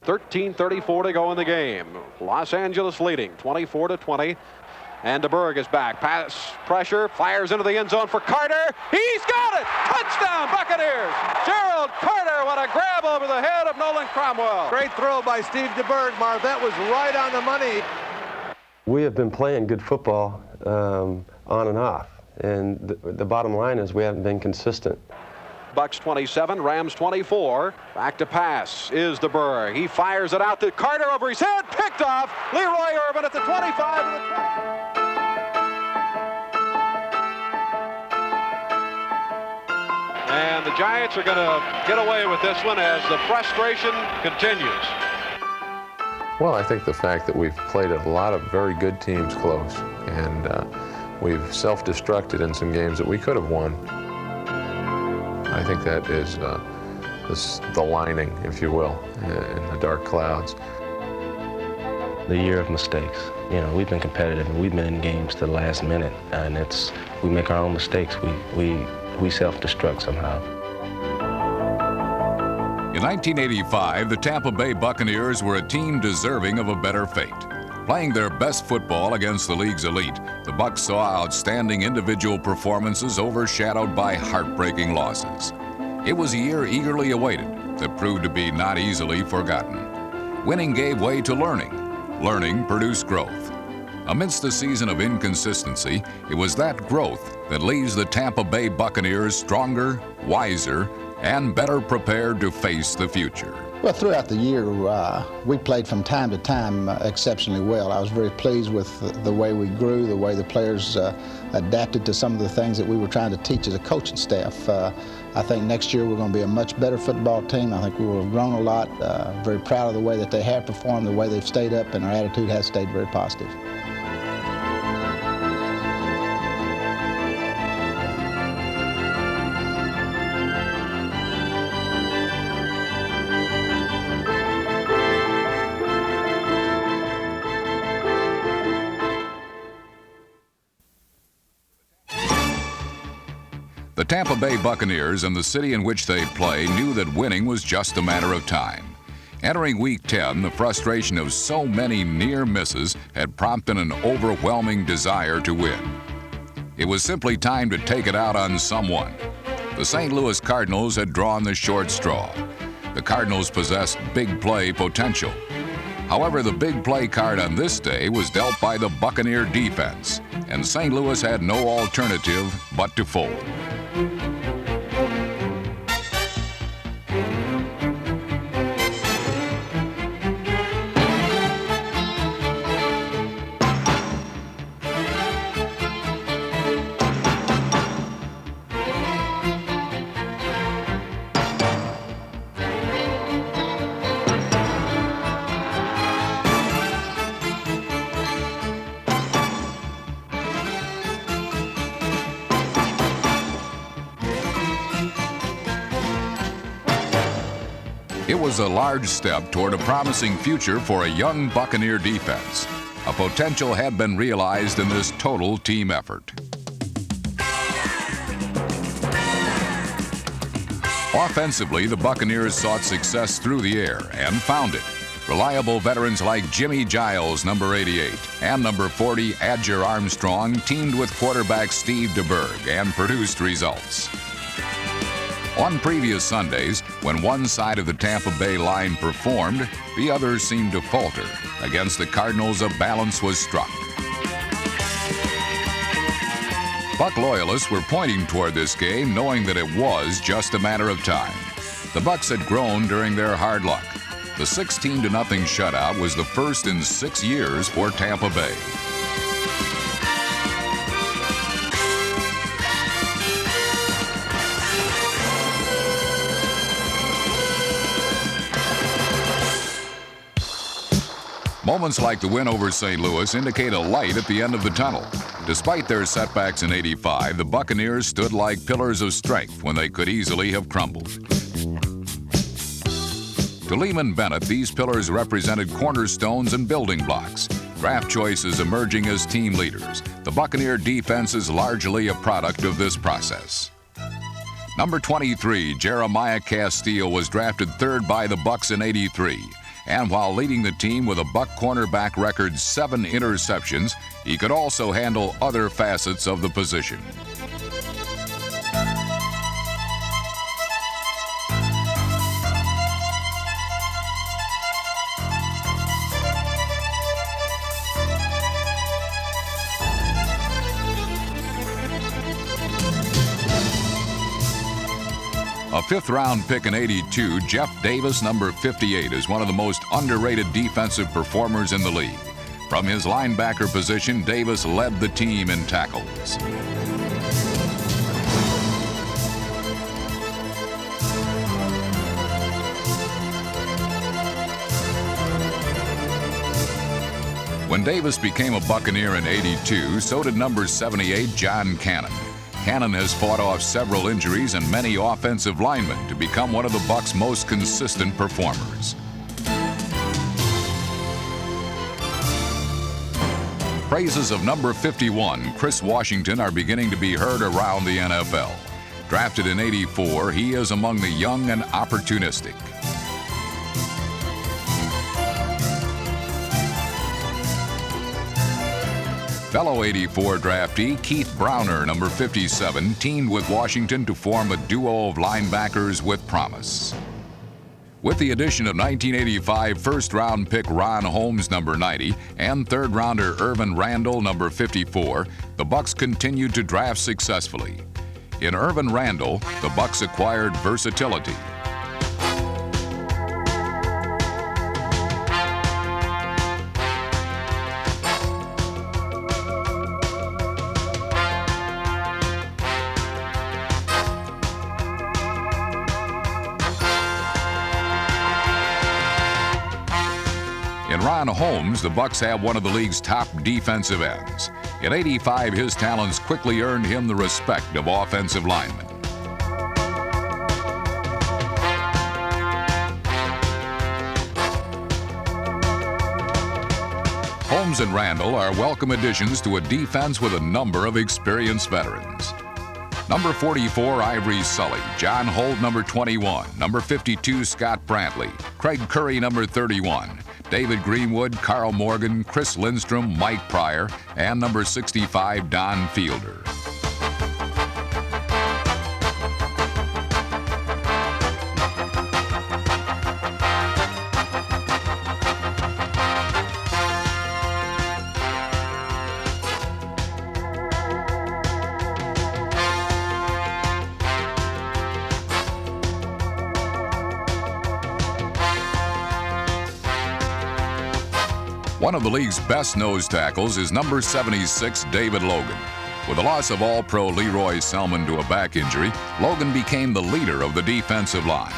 13:34 to go in the game. Los Angeles leading 24-20. And DeBerg is back. Pass pressure, fires into the end zone for Carter. He's got it! Touchdown, Buccaneers! Gerald Carter, what a grab over the head of Nolan Cromwell. Great throw by Steve DeBerg, Marv. That was right on the money. We have been playing good football on and off. And the bottom line is we haven't been consistent. Bucs 27, Rams 24. Back to pass is DeBerg. He fires it out to Carter over his head. Picked off. Leroy Urban at the 25 and the 20. And the Giants are going to get away with this one as the frustration continues. Well, I think the fact that we've played a lot of very good teams close, and we've self-destructed in some games that we could have won. I think that is the lining, if you will, in the dark clouds. The year of mistakes. You know, we've been competitive and we've been in games to the last minute, and we make our own mistakes. We self-destruct somehow. In 1985, the Tampa Bay Buccaneers were a team deserving of a better fate. Playing their best football against the league's elite, the Bucs saw outstanding individual performances overshadowed by heartbreaking losses. It was a year eagerly awaited that proved to be not easily forgotten. Winning gave way to learning. Learning produced growth. Amidst the season of inconsistency, it was that growth that leaves the Tampa Bay Buccaneers stronger, wiser, and better prepared to face the future. Well, throughout the year, we played from time to time exceptionally well. I was very pleased with the way we grew, the way the players adapted to some of the things that we were trying to teach as a coaching staff. I think next year we're going to be a much better football team. I think we will have grown a lot. Very proud of the way that they have performed, the way they've stayed up, and our attitude has stayed very positive. The Tampa Bay Buccaneers and the city in which they play knew that winning was just a matter of time. Entering Week 10, the frustration of so many near misses had prompted an overwhelming desire to win. It was simply time to take it out on someone. The St. Louis Cardinals had drawn the short straw. The Cardinals possessed big play potential. However, the big play card on this day was dealt by the Buccaneer defense, and St. Louis had no alternative but to fold. It was a large step toward a promising future for a young Buccaneer defense. A potential had been realized in this total team effort. Offensively, the Buccaneers sought success through the air and found it. Reliable veterans like Jimmy Giles, number 88, and number 40, Adger Armstrong, teamed with quarterback Steve DeBerg and produced results. On previous Sundays, when one side of the Tampa Bay line performed, the others seemed to falter. Against the Cardinals, a balance was struck. Buck loyalists were pointing toward this game, knowing that it was just a matter of time. The Bucs had grown during their hard luck. The 16-0 shutout was the first in 6 years for Tampa Bay. Moments like the win over St. Louis indicate a light at the end of the tunnel. Despite their setbacks in '85, the Buccaneers stood like pillars of strength when they could easily have crumbled. To Lehman Bennett, these pillars represented cornerstones and building blocks, draft choices emerging as team leaders. The Buccaneer defense is largely a product of this process. Number 23, Jeremiah Castile, was drafted third by the Bucs in '83. And while leading the team with a Buck cornerback record 7 interceptions, he could also handle other facets of the position. A 5th-round pick in '82, Jeff Davis, number 58, is one of the most underrated defensive performers in the league. From his linebacker position, Davis led the team in tackles. When Davis became a Buccaneer in '82, so did number 78, John Cannon. Cannon has fought off several injuries and many offensive linemen to become one of the Bucs' most consistent performers. Praises of number 51, Chris Washington, are beginning to be heard around the NFL. Drafted in '84, he is among the young and opportunistic. Fellow '84 draftee Keith Browner, number 57, teamed with Washington to form a duo of linebackers with promise. With the addition of 1985 first-round pick Ron Holmes, number 90, and third-rounder Irvin Randall, number 54, the Bucs continued to draft successfully. In Irvin Randall, the Bucs acquired versatility. In Ron Holmes, the Bucs have one of the league's top defensive ends. In '85, his talents quickly earned him the respect of offensive linemen. Holmes and Randall are welcome additions to a defense with a number of experienced veterans. Number 44, Ivory Sully. John Holt, number 21. Number 52, Scott Brantley. Craig Curry, number 31. David Greenwood, Carl Morgan, Chris Lindstrom, Mike Pryor, and number 65, Don Fielder. One of the league's best nose tackles is number 76, David Logan. With the loss of All-Pro Leroy Selman to a back injury, Logan became the leader of the defensive line.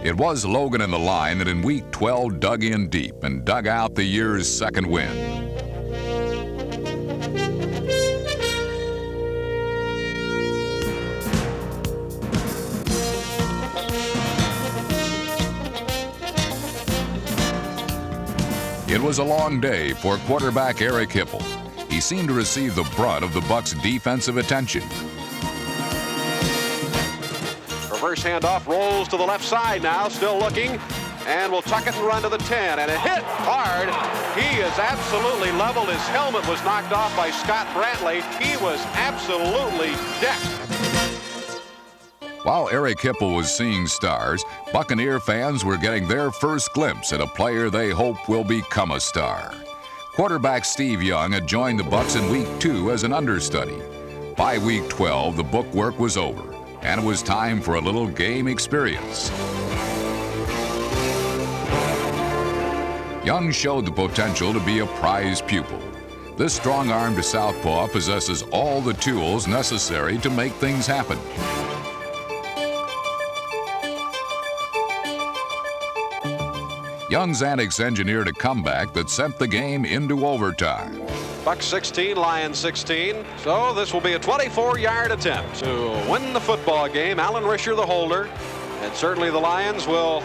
It was Logan and the line that in Week 12 dug in deep and dug out the year's second win. It was a long day for quarterback Eric Hipple. He seemed to receive the brunt of the Bucs' defensive attention. Reverse handoff, rolls to the left side now, still looking, and will tuck it and run to the 10, and it hit hard. He is absolutely leveled. His helmet was knocked off by Scott Brantley. He was absolutely decked. While Eric Hipple was seeing stars, Buccaneer fans were getting their first glimpse at a player they hope will become a star. Quarterback Steve Young had joined the Bucs in Week 2 as an understudy. By Week 12, the book work was over, and it was time for a little game experience. Young showed the potential to be a prize pupil. This strong-armed southpaw possesses all the tools necessary to make things happen. Young's antics engineered a comeback that sent the game into overtime. Bucs 16, Lions 16. So this will be a 24-yard attempt to win the football game. Alan Risher, the holder, and certainly the Lions will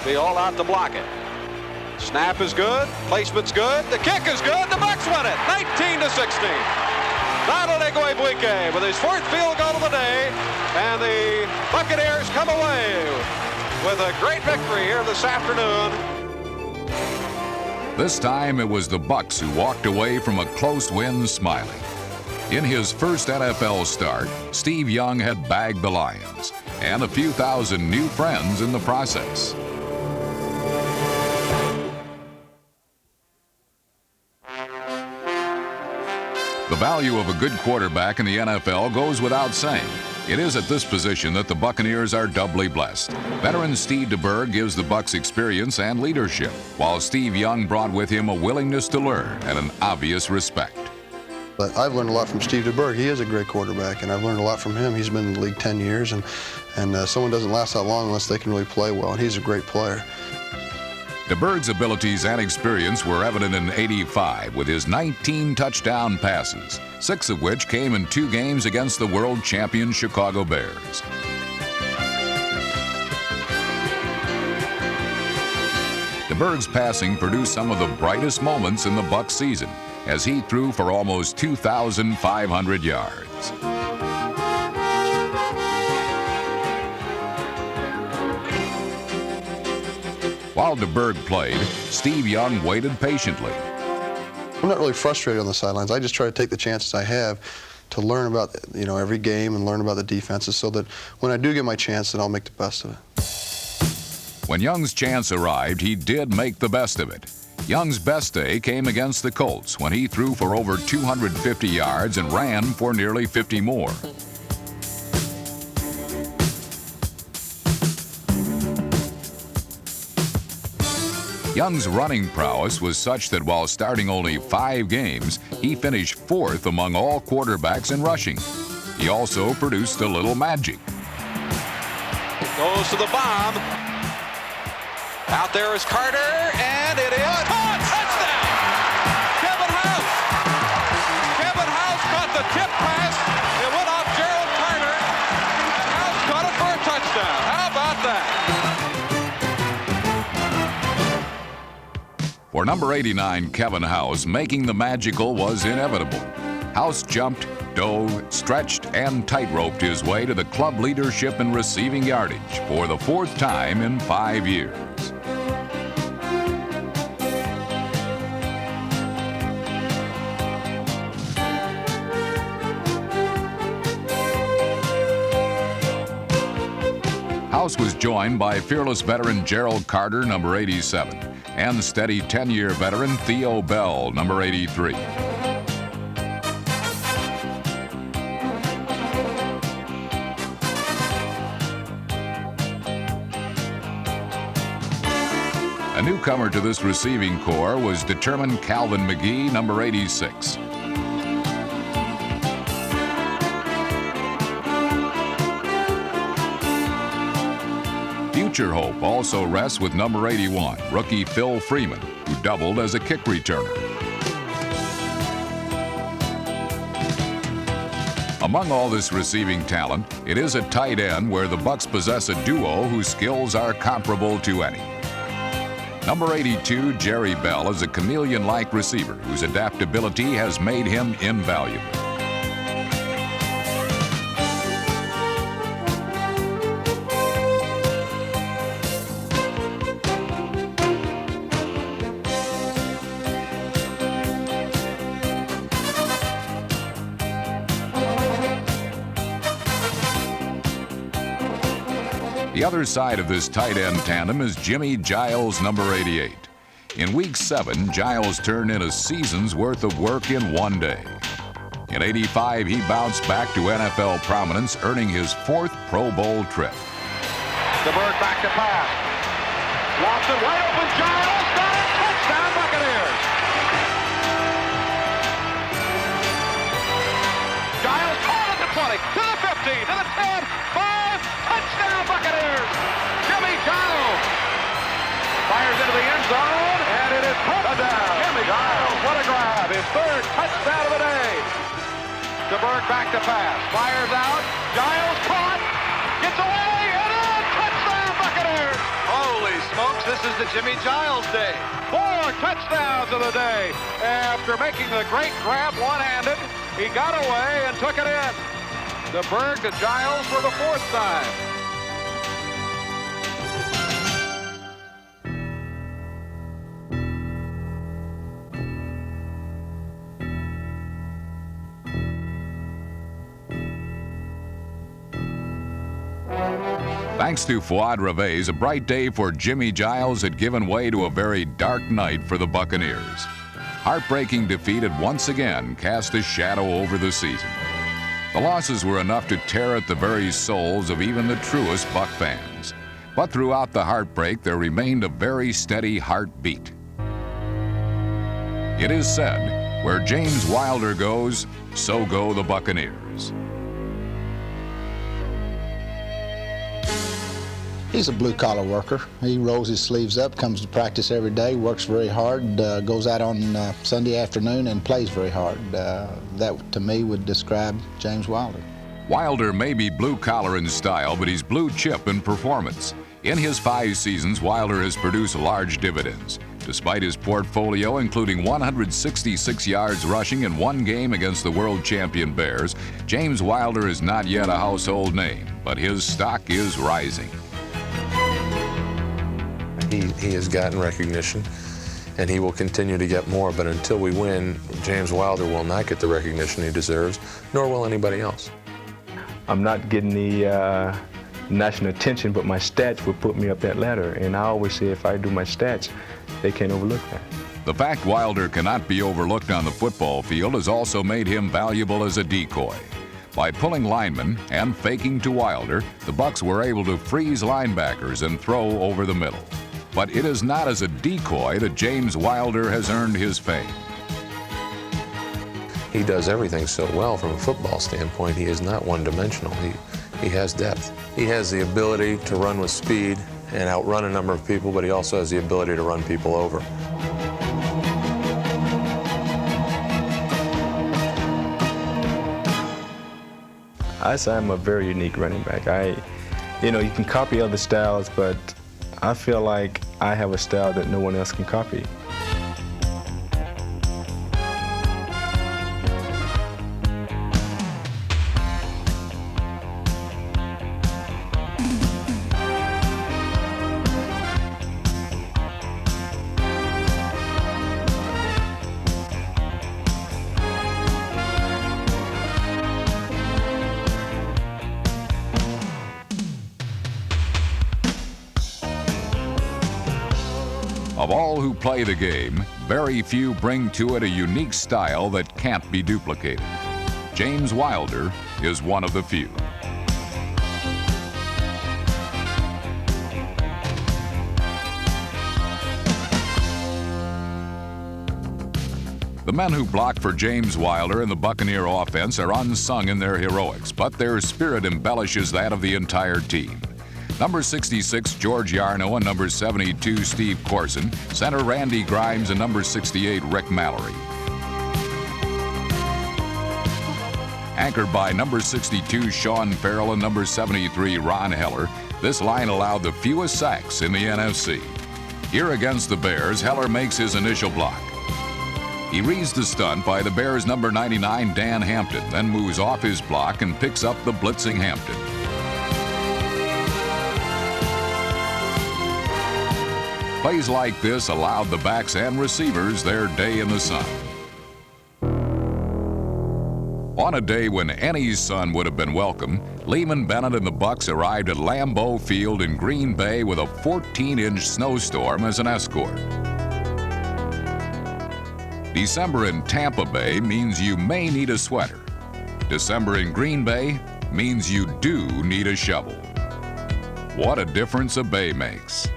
be all out to block it. Snap is good, placement's good, the kick is good, the Bucs win it, 19-16. Donald Igwebuike with his fourth field goal of the day, and the Buccaneers come away with a great victory here this afternoon. This time it was the Bucs who walked away from a close win smiling. In his first NFL start, Steve Young had bagged the Lions and a few thousand new friends in the process. The value of a good quarterback in the NFL goes without saying. It is at this position that the Buccaneers are doubly blessed. Veteran Steve DeBerg gives the Bucs experience and leadership, while Steve Young brought with him a willingness to learn and an obvious respect. But I've learned a lot from Steve DeBerg. He is a great quarterback, and I've learned a lot from him. He's been in the league 10 years, and someone doesn't last that long unless they can really play well, and he's a great player. DeBerg's abilities and experience were evident in '85 with his 19 touchdown passes, 6 of which came in 2 games against the world champion Chicago Bears. DeBerg's passing produced some of the brightest moments in the Bucs season, as he threw for almost 2,500 yards. While DeBerg played, Steve Young waited patiently. I'm not really frustrated on the sidelines. I just try to take the chances I have to learn about, every game and learn about the defenses so that when I do get my chance, then I'll make the best of it. When Young's chance arrived, he did make the best of it. Young's best day came against the Colts when he threw for over 250 yards and ran for nearly 50 more. Young's running prowess was such that while starting only 5 games, he finished 4th among all quarterbacks in rushing. He also produced a little magic. Goes to the bomb. Out there is Carter, and it is caught! Touchdown! Kevin House! Kevin House caught the tip pass. It went off Gerald Carter, and House caught it for a touchdown. How about that? For number 89, Kevin House, making the magical was inevitable. House jumped, dove, stretched, and tight-roped his way to the club leadership in receiving yardage for the 4th time in 5 years. House was joined by fearless veteran Gerald Carter, number 87, and steady 10-year veteran Theo Bell, number 83. A newcomer to this receiving corps was determined Calvin McGee, number 86. Future hope also rests with number 81, rookie Phil Freeman, who doubled as a kick returner. Among all this receiving talent, it is at tight end where the Bucs possess a duo whose skills are comparable to any. Number 82, Jerry Bell, is a chameleon-like receiver whose adaptability has made him invaluable. The other side of this tight end tandem is Jimmy Giles, number 88. In Week 7, Giles turned in a season's worth of work in 1 day. In '85, he bounced back to NFL prominence, earning his 4th Pro Bowl trip. DeBerg back to pass. Watson wide open. Giles got it. Touchdown, Buccaneers. Giles caught at the 20, to the 15, to the 10, 5, touchdown, Buccaneers. Jimmy Giles fires into the end zone, and it is touchdown. Jimmy Giles, what a grab. His 3rd touchdown of the day. DeBerg back to pass. Fires out. Giles caught. Gets away. And in. Touchdown, Buccaneers. Holy smokes, this is the Jimmy Giles day. 4 touchdowns of the day. After making the great grab one-handed, He got away and took it in. DeBerg to Giles for the 4th time. Thanks to Fuad Reveiz, a bright day for Jimmy Giles had given way to a very dark night for the Buccaneers. Heartbreaking defeat had once again cast a shadow over the season. The losses were enough to tear at the very souls of even the truest Buck fans. But throughout the heartbreak, there remained a very steady heartbeat. It is said, where James Wilder goes, so go the Buccaneers. He's a blue-collar worker. He rolls his sleeves up, comes to practice every day, works very hard, goes out on Sunday afternoon and plays very hard. That, to me, would describe James Wilder. Wilder may be blue-collar in style, but he's blue-chip in performance. In his 5 seasons, Wilder has produced large dividends. Despite his portfolio, including 166 yards rushing in 1 game against the world champion Bears, James Wilder is not yet a household name, but his stock is rising. He has gotten recognition, and he will continue to get more, but until we win, James Wilder will not get the recognition he deserves, nor will anybody else. I'm not getting the national attention, but my stats would put me up that ladder, and I always say if I do my stats, they can't overlook that. The fact Wilder cannot be overlooked on the football field has also made him valuable as a decoy. By pulling linemen and faking to Wilder, the Bucs were able to freeze linebackers and throw over the middle. But it is not as a decoy that James Wilder has earned his fame. He does everything so well from a football standpoint. He is not one-dimensional. He has depth. He has the ability to run with speed and outrun a number of people, but he also has the ability to run people over. I say I'm a very unique running back. You can copy other styles, but I feel like I have a style that no one else can copy. Of all who play the game, very few bring to it a unique style that can't be duplicated. James Wilder is one of the few. The men who block for James Wilder in the Buccaneer offense are unsung in their heroics, but their spirit embellishes that of the entire team. Number 66, George Yarno, and number 72, Steve Corson. Center Randy Grimes and number 68, Rick Mallory. Anchored by number 62, Sean Farrell, and number 73, Ron Heller, this line allowed the fewest sacks in the NFC. Here against the Bears, Heller makes his initial block. He reads the stunt by the Bears' number 99, Dan Hampton, then moves off his block and picks up the blitzing Hampton. Plays like this allowed the backs and receivers their day in the sun. On a day when any sun would have been welcome, Lehman Bennett and the Bucs arrived at Lambeau Field in Green Bay with a 14-inch snowstorm as an escort. December in Tampa Bay means you may need a sweater. December in Green Bay means you do need a shovel. What a difference a bay makes.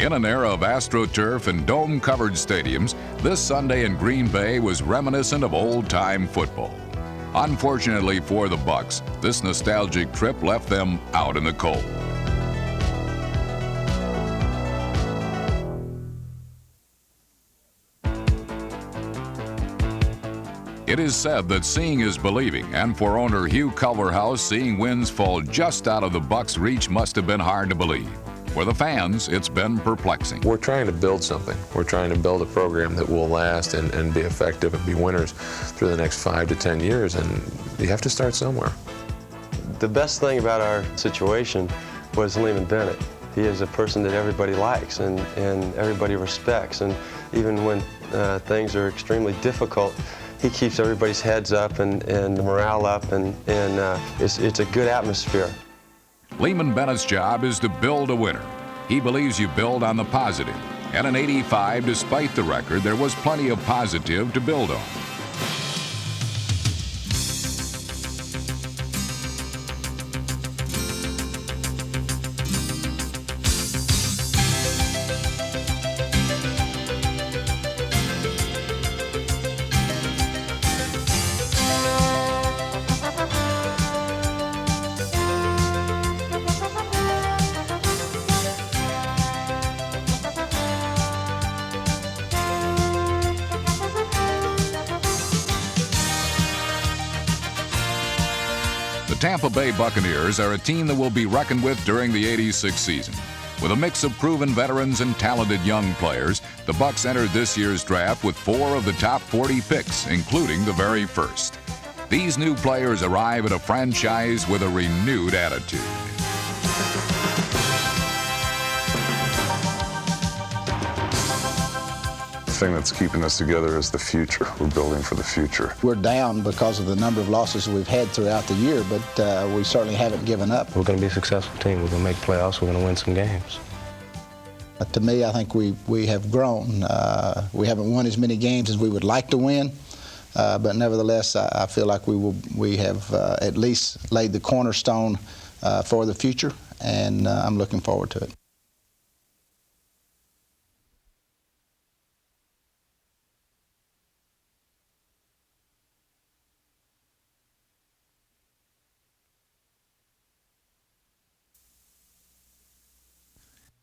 In an era of AstroTurf and dome-covered stadiums, this Sunday in Green Bay was reminiscent of old-time football. Unfortunately for the Bucs, this nostalgic trip left them out in the cold. is said that seeing is believing, and for owner Hugh Culverhouse, seeing wins fall just out of the Bucs' reach must have been hard to believe. For the fans, it's been perplexing. We're trying to build something. We're trying to build a program that will last and be effective and be winners through the next 5 to 10 years, and you have to start somewhere. The best thing about our situation was Lehman Bennett. He is a person that everybody likes and everybody respects, and even when things are extremely difficult, he keeps everybody's heads up and the morale up, and it's a good atmosphere. Lehman Bennett's job is to build a winner. He believes you build on the positive. And in '85, despite the record, there was plenty of positive to build on. The Tampa Bay Buccaneers are a team that will be reckoned with during the '86 season. With a mix of proven veterans and talented young players, the Bucs entered this year's draft with 4 of the top 40 picks, including the very first. These new players arrive at a franchise with a renewed attitude. The thing that's keeping us together is the future. We're building for the future. We're down because of the number of losses we've had throughout the year, but we certainly haven't given up. We're going to be a successful team. We're going to make playoffs. We're going to win some games. To me, I think we have grown. We haven't won as many games as we would like to win, but nevertheless, I feel like we have at least laid the cornerstone for the future, and I'm looking forward to it.